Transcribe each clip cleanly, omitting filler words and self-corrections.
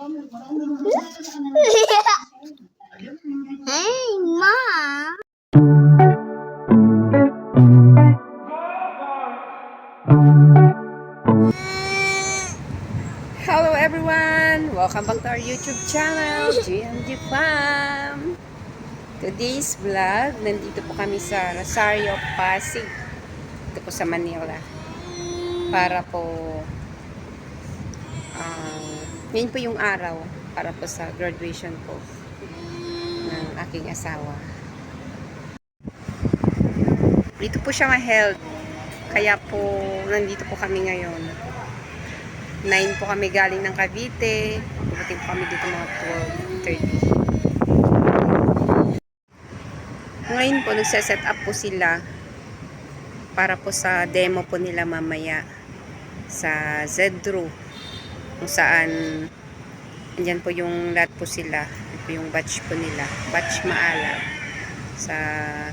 Hey, Mom. Hello everyone! Welcome back to our YouTube channel, GMG Fam! Today's vlog, nandito po kami sa Rosario, Pasig. Dito po sa Manila. Para po, yun po yung araw para po sa graduation po ng aking asawa. Dito po siya ma-held. Kaya po, nandito po kami ngayon. 9 po kami galing ng Cavite. Dumating po kami dito mga 12:30. Ngayon po, nagse-set up po sila para po sa demo po nila mamaya sa Zedro. Kung saan, andyan po yung lahat po sila. Ito po yung batch po nila. Batch maalam. Sa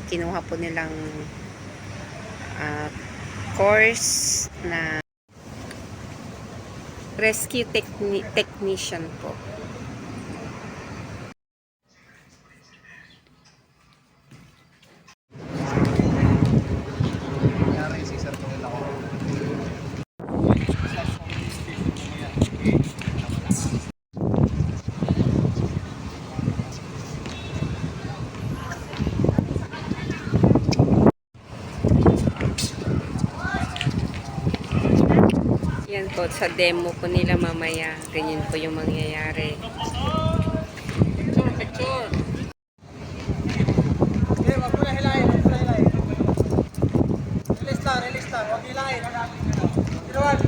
kinuha po nilang course na rescue technician po. Yan po, sa demo po nila mamaya. Ganyan po yung mangyayari. Picture. Okay, wag mo na hilahin, wag mo na hilahin. Release lang, wag hilahin. Tinawan.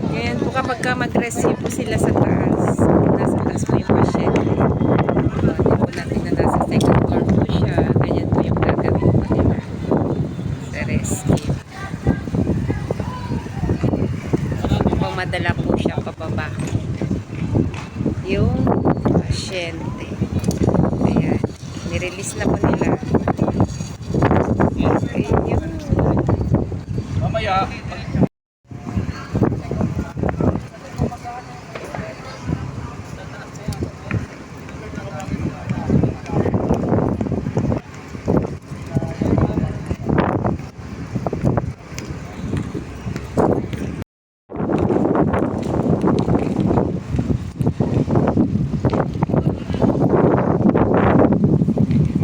Ganyan po kapag mag-rescue po sila sa taas. Nasa taas po yung pasyente. Hindi po natin na nasa second floor po siya. Ganyan po yung gagawin po nila sa rescue. Pumadala po siya pababa. Yung pasyente. Ayan. Nirelease na po nila. Ayun yun. Mamaya,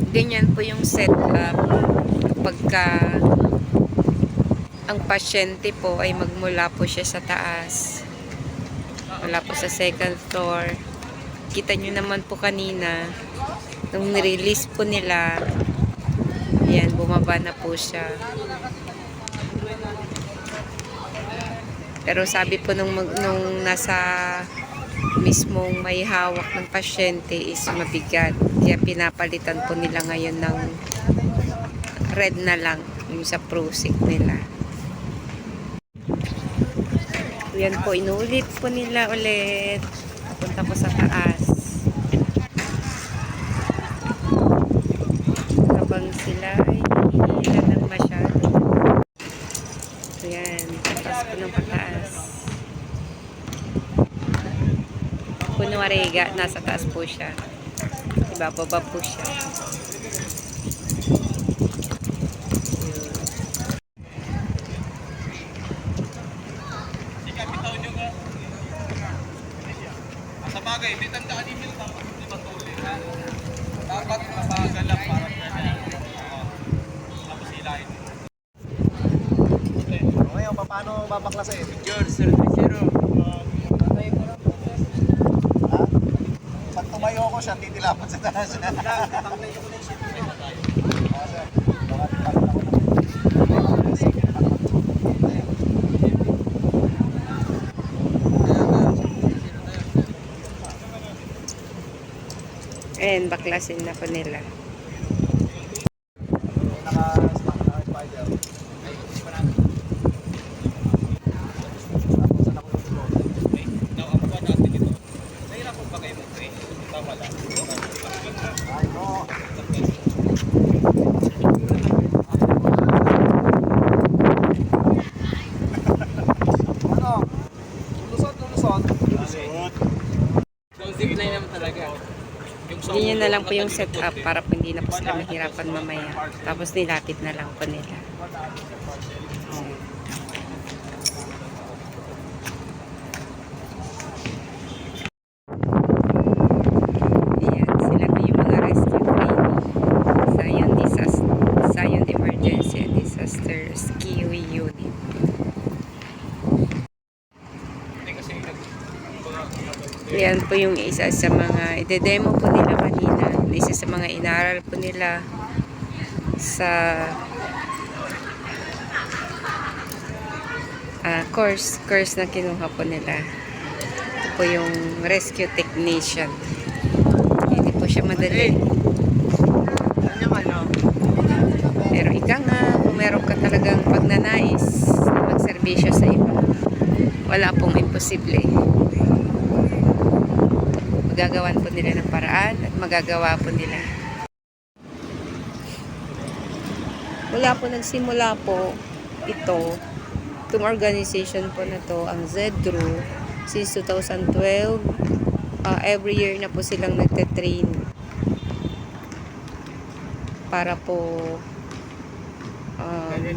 Ganyan po yung setup pagka ang pasyente po ay magmula po siya sa taas. Wala po sa second floor. Kita nyo naman po kanina nung nirelease po nila, ayan, bumaba na po siya. Pero sabi po nung nasa mismong may hawak ng pasyente is mabigat. Kaya pinapalitan po nila ngayon ng red na lang yung sa Prozac nila. Yan po, inuulit po nila ulit. Papunta po sa taas. Habang sila ay hihila ng masyado. Ayan, pataas po ng pataas. Kunwari, nasa taas po siya. Diba, baba po siya. sa bagay, may tandaan email dapat hindi matuloy. Dapat mabagal lang para tapos hilahin. Okay. Ngayon, paano babaklasin? Picture, 030. Pag tumayo ko siya, titilapan sa taas. Ayan, baklasin na po nila. Ganyan na lang po yung setup para po hindi na po sila mahirapan mamaya. Tapos nilapit na lang po nila. Ayan, sila po yung mga rescue training. Zion Emergency and Disaster Rescue Unit. Yan po yung isa sa mga ide-demo po nila kanina. Isa sa mga inaral po nila sa course na kinuha po nila. Ito po yung rescue technician. Hindi po siya madali. Pero ika nga, kung meron ka talagang pagnanais na magserbisyo sa iba, wala pong imposible. Magagawan po nila ng paraan at magagawa po nila. Mula po nagsimula po itong organization po na to, ang ZDRU, since 2012, every year na po silang nagte-train para po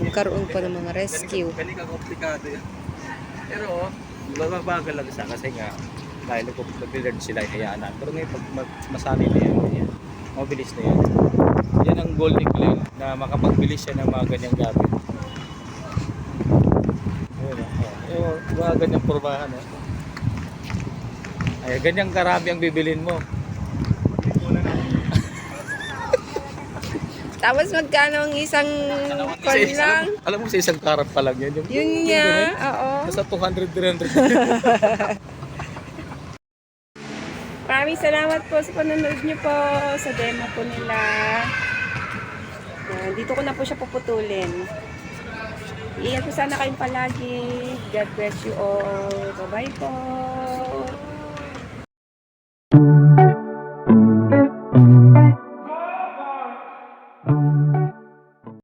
magkaroon po ng mga rescue. Ganito komplikado yan. Pero, mababagal lang siya kasi nga, dahil kung mag-learn sila, hayaan na. Pero ngayon, pag masanay na yan, mabilis na yan. Yan ang goal ni Glenn, na makapagbilis siya ng mga ganyang gamit. Ayun, mga ganyang pormahan. Ay, ganyang karami ang bibilin mo. Tapos magkano ang isang kon lang? Alam mo sa isang karap pa lang yan. Yun nga, oo. Nasa 200, 300. Maraming salamat po sa panonood niyo po sa demo po nila. Dito ko na po siya puputulin. Iingat po sana kayong palagi. God bless you all. Bye-bye po.